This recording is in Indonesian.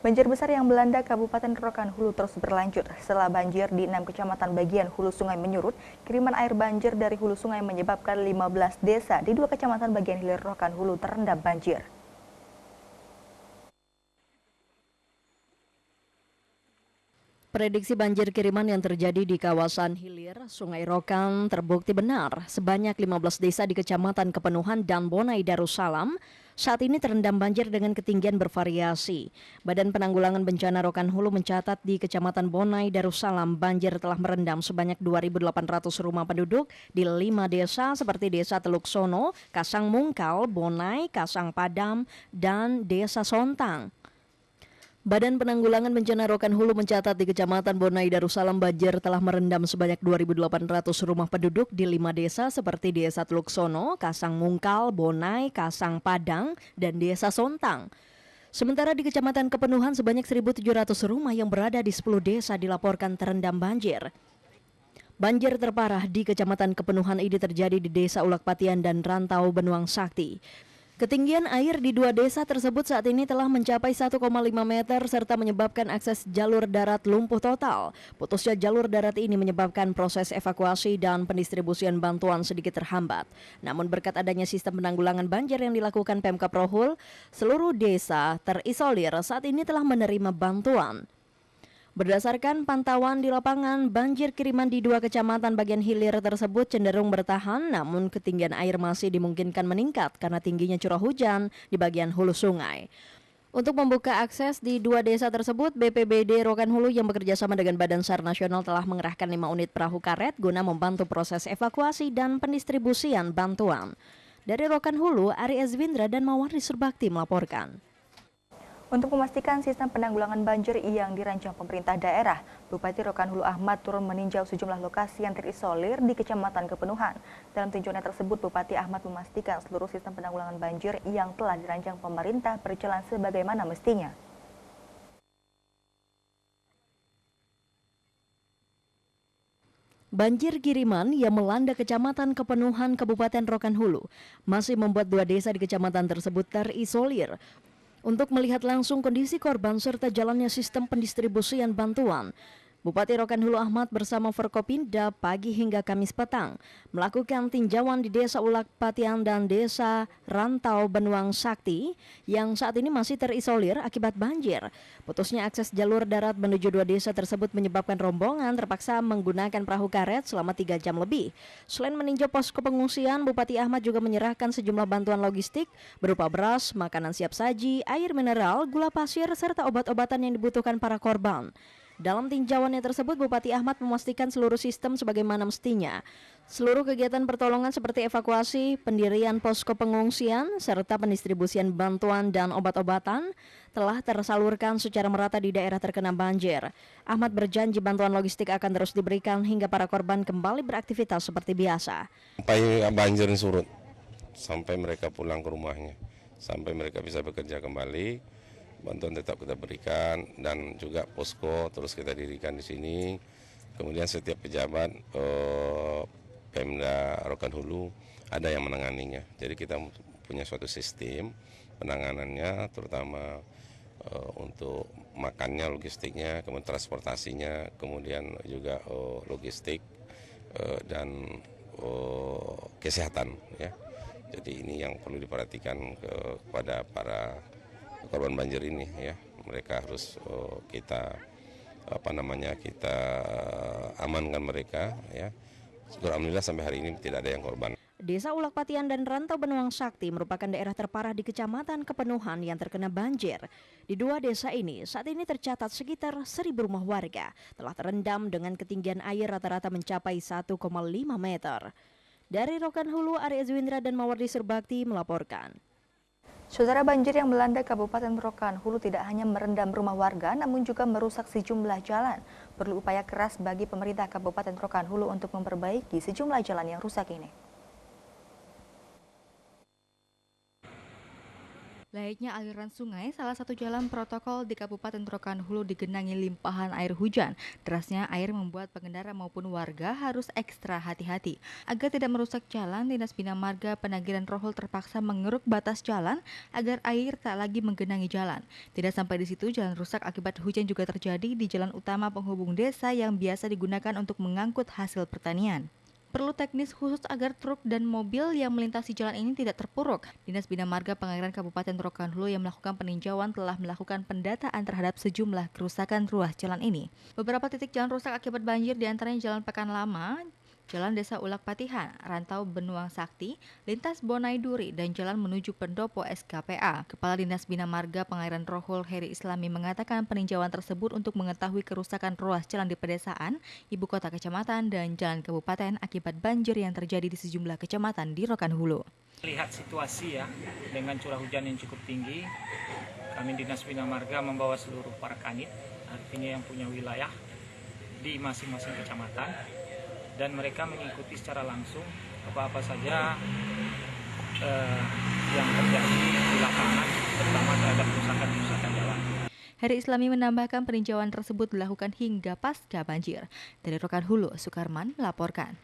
Banjir besar yang melanda Kabupaten Rokan Hulu terus berlanjut. Setelah banjir di 6 kecamatan bagian hulu sungai menyurut, kiriman air banjir dari hulu sungai menyebabkan 15 desa di 2 kecamatan bagian hilir Rokan Hulu terendam banjir. Prediksi banjir kiriman yang terjadi di kawasan hilir Sungai Rokan terbukti benar. Sebanyak 15 desa di Kecamatan Kepenuhan dan Bonai Darussalam saat ini terendam banjir dengan ketinggian bervariasi. Badan Penanggulangan Bencana Rokan Hulu mencatat di Kecamatan Bonai Darussalam banjir telah merendam sebanyak 2.800 rumah penduduk di 5 desa seperti Desa Teluk Sono, Kasang Mungkal, Bonai, Kasang Padam, dan Desa Sontang. Badan Penanggulangan Bencana Rokan Hulu mencatat di Kecamatan Bonai Darussalam banjir telah merendam sebanyak 2.800 rumah penduduk di 5 desa seperti Desa Teluk Sono, Kasang Mungkal, Bonai, Kasang Padang, dan Desa Sontang. Sementara di Kecamatan Kepenuhan sebanyak 1.700 rumah yang berada di 10 desa dilaporkan terendam banjir. Banjir terparah di Kecamatan Kepenuhan ini terjadi di Desa Ulakpatian dan Rantau Benuang Sakti. Ketinggian air di 2 desa tersebut saat ini telah mencapai 1,5 meter serta menyebabkan akses jalur darat lumpuh total. Putusnya jalur darat ini menyebabkan proses evakuasi dan pendistribusian bantuan sedikit terhambat. Namun berkat adanya sistem penanggulangan banjir yang dilakukan Pemkab Rohul, seluruh desa terisolir saat ini telah menerima bantuan. Berdasarkan pantauan di lapangan, banjir kiriman di 2 kecamatan bagian hilir tersebut cenderung bertahan, namun ketinggian air masih dimungkinkan meningkat karena tingginya curah hujan di bagian hulu sungai. Untuk membuka akses di 2 desa tersebut, BPBD Rokan Hulu yang bekerja sama dengan Badan SAR Nasional telah mengerahkan 5 unit perahu karet guna membantu proses evakuasi dan pendistribusian bantuan. Dari Rokan Hulu, Ari Ezwindra dan Mawardi Surbakti melaporkan. Untuk memastikan sistem penanggulangan banjir yang dirancang pemerintah daerah, Bupati Rokan Hulu Ahmad turun meninjau sejumlah lokasi yang terisolir di Kecamatan Kepenuhan. Dalam tinjauan tersebut, Bupati Ahmad memastikan seluruh sistem penanggulangan banjir yang telah dirancang pemerintah berjalan sebagaimana mestinya. Banjir kiriman yang melanda Kecamatan Kepenuhan Kabupaten Rokan Hulu masih membuat 2 desa di kecamatan tersebut terisolir. Untuk melihat langsung kondisi korban serta jalannya sistem pendistribusian bantuan, Bupati Rokan Hulu Ahmad bersama Forkopimda pagi hingga Kamis petang melakukan tinjauan di Desa Ulakpatian dan Desa Rantau Benuang Sakti yang saat ini masih terisolir akibat banjir. Putusnya akses jalur darat menuju 2 desa tersebut menyebabkan rombongan terpaksa menggunakan perahu karet selama 3 jam lebih. Selain meninjau posko pengungsian, Bupati Ahmad juga menyerahkan sejumlah bantuan logistik berupa beras, makanan siap saji, air mineral, gula pasir, serta obat-obatan yang dibutuhkan para korban. Dalam tinjauannya tersebut, Bupati Ahmad memastikan seluruh sistem sebagaimana mestinya. Seluruh kegiatan pertolongan seperti evakuasi, pendirian posko pengungsian, serta pendistribusian bantuan dan obat-obatan telah tersalurkan secara merata di daerah terkena banjir. Ahmad berjanji bantuan logistik akan terus diberikan hingga para korban kembali beraktivitas seperti biasa. Sampai banjir surut, sampai mereka pulang ke rumahnya, sampai mereka bisa bekerja kembali. Bantuan tetap kita berikan dan juga posko terus kita dirikan di sini. Kemudian setiap pejabat Pemda Rokan Hulu ada yang menanganinya. Jadi kita punya suatu sistem penanganannya, terutama untuk makannya, logistiknya, kemudian transportasinya, kemudian juga logistik dan kesehatan. Ya. Jadi ini yang perlu diperhatikan kepada para korban banjir ini, ya. Mereka harus kita amankan mereka, ya. Alhamdulillah sampai hari ini tidak ada yang korban. Desa Ulakpatian dan Rantau Benuang Sakti merupakan daerah terparah di Kecamatan Kepenuhan yang terkena banjir. Di 2 desa ini saat ini tercatat sekitar 1.000 rumah warga telah terendam dengan ketinggian air rata-rata mencapai 1,5 meter. Dari Rokan Hulu, Ari Ezwindra dan Mawardi Surbakti melaporkan. Saudara, banjir yang melanda Kabupaten Rokan Hulu tidak hanya merendam rumah warga, namun juga merusak sejumlah jalan. Perlu upaya keras bagi pemerintah Kabupaten Rokan Hulu untuk memperbaiki sejumlah jalan yang rusak ini. Layaknya aliran sungai, salah satu jalan protokol di Kabupaten Rokan Hulu digenangi limpahan air hujan. Derasnya air membuat pengendara maupun warga harus ekstra hati-hati. Agar tidak merusak jalan, Dinas Bina Marga Penagiran Rohul terpaksa mengeruk batas jalan agar air tak lagi menggenangi jalan. Tidak sampai di situ, jalan rusak akibat hujan juga terjadi di jalan utama penghubung desa yang biasa digunakan untuk mengangkut hasil pertanian. Perlu teknis khusus agar truk dan mobil yang melintasi jalan ini tidak terpuruk. Dinas Bina Marga Pengairan Kabupaten Rokan Hulu yang melakukan peninjauan telah melakukan pendataan terhadap sejumlah kerusakan ruas jalan ini. Beberapa titik jalan rusak akibat banjir diantaranya Jalan Pekan Lama, Jalan Desa Ulak Patihan, Rantau Benuang Sakti, Lintas Bonai Duri, dan Jalan menuju Pendopo SKPA. Kepala Dinas Bina Marga Pengairan Rohul Heri Islami mengatakan peninjauan tersebut untuk mengetahui kerusakan ruas jalan di pedesaan, ibu kota kecamatan, dan jalan kabupaten akibat banjir yang terjadi di sejumlah kecamatan di Rokan Hulu. Lihat situasi ya, dengan curah hujan yang cukup tinggi, kami Dinas Bina Marga membawa seluruh para kanit, artinya yang punya wilayah di masing-masing kecamatan, dan mereka mengikuti secara langsung apa-apa saja yang terjadi di lapangan, terutama terhadap kerusakan jalan. Heri Islami menambahkan peninjauan tersebut dilakukan hingga pasca banjir. Dari Rokan Hulu, Sukarman melaporkan.